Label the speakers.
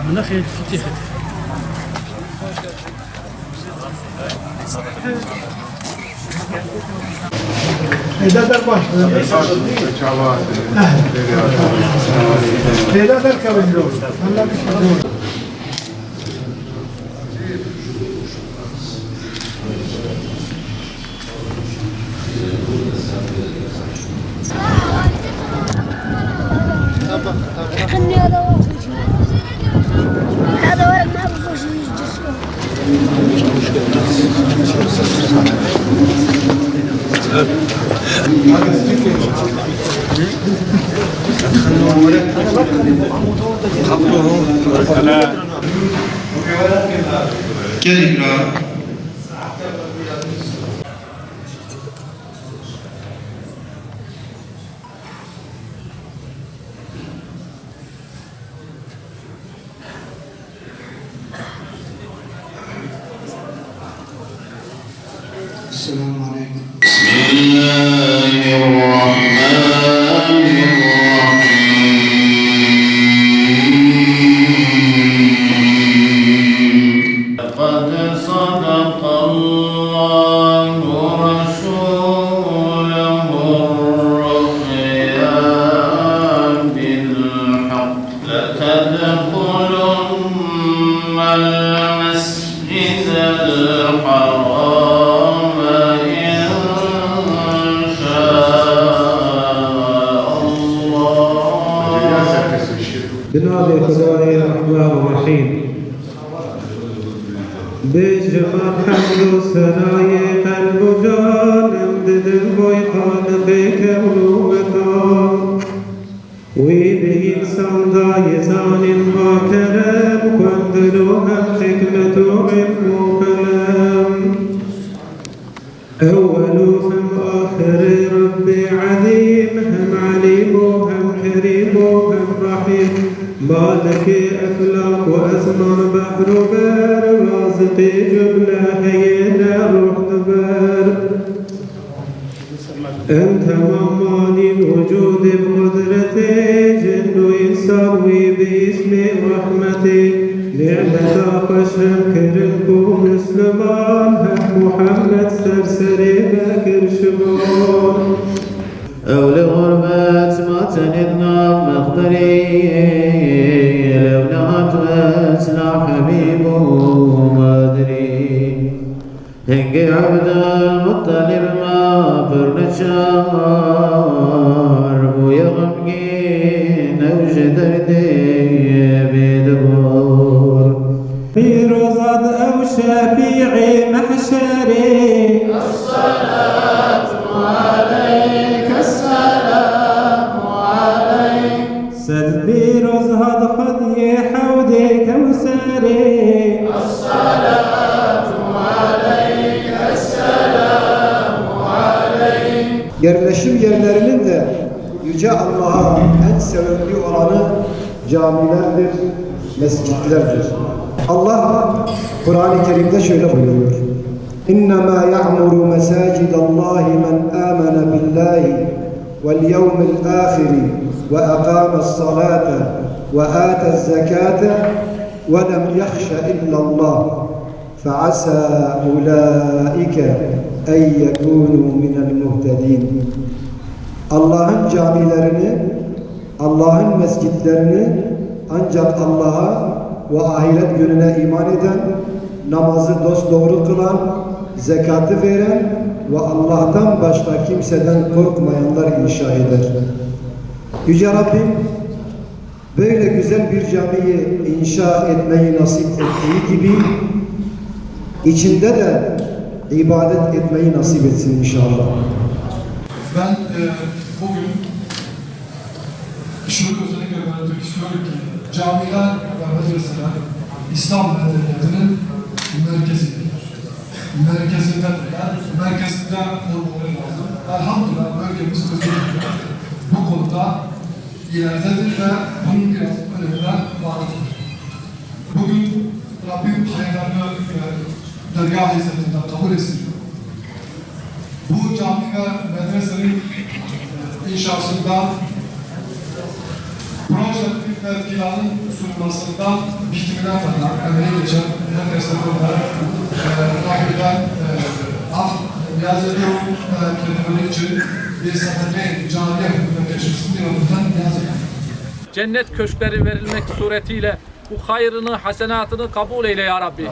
Speaker 1: من ناحية فتيحة
Speaker 2: إذا درباش إذا دركب الجول هلا مش
Speaker 3: خلني هذا واقف هذا ورق ما بقوش يجلسون
Speaker 2: السلام عليكم.
Speaker 4: بسم الله الرحمن الرحيم لقد صدق الله رسوله الرؤيا بالحق لتدخلن المسجد الحرام
Speaker 5: بنام خدای الرحمن الرحیم بجمع حمد و ثنای قلب و جانم دل بوی خانم بکول و مکان وی به انسان دای زانین با کرم کندل و هم حکمت و علم و کلم اول و هم آخر رب علیم هم علیم و هم حریم و هم رحیم مالك أفلاك وأزمر بحر بار رازقي جملة هينا روح دبار أنت مماني الوجود بقدرتي جن وإنسان باسم رحمتي نعمة قشم كرمكو مسلمان محمد سرسري باكر شبون
Speaker 4: أو لغربة ماتن النار مقدري لو نهت أسلع حبيبه ما أدري هنجي عبد المطلب ما فرنشار بويا غمقين أوجد ردي بدبور
Speaker 5: في رصد أو شفيعي محشري
Speaker 4: الصلاة عليك السلام عليك
Speaker 5: سلبي رزهد خدي حودي كوسري
Speaker 4: الصلاة عليك السلام عليك
Speaker 2: Yerleşim yerlerinin de Yüce Allah'a en sevimli olanı camilerdir, mescitlerdir. Allah Kur'an-ı Kerim'de şöyle buyuruyor. İnnemâ ya'muru mesâcidallâhi men âmene billâhi vel yevmil âhiri ve akâmes salâte ve âtez zekâte ve lem yakhşe illallah فَعَسَى أُولَٰئِكَ اَنْ يَكُونُوا مِنَ الْمُهْتَدِينَ Allah'ın camilerini, Allah'ın mescitlerini ancak Allah'a ve ahiret gününe iman eden, namazı dosdoğru kılan, zekatı veren ve Allah'tan başka kimseden korkmayanlar inşa eder. Yüce Rabbim böyle güzel bir camiyi inşa etmeyi nasip ettiği gibi İçinde de ibadet etmeyi nasip etsin inşallah.
Speaker 6: Ben bugün şunu özellikle belirtmek istiyorum ki camiler ve medreseler İslam medeniyetinin merkezidir. Merkezinde olmaları lazım. Elhamdülillah bölgemiz özellikle bu konuda ileridedir ve bunun biraz önemine vardır. Bugün Rabbim hayırlarını dergâh hizmetinden kabul etsin. Bu cami ve medresenin inşasında proje ve planın sunulmasından bitimine kadar emeği geçen herkese olarak Rahim'den niyaz ediyorum. Kendileri için bir sefermeyin camiye hükümet teşhisini yolundan niyaz ediyorum.
Speaker 1: Cennet köşkleri verilmek suretiyle bu hayrını, hasenatını kabul eyle ya Rabbi.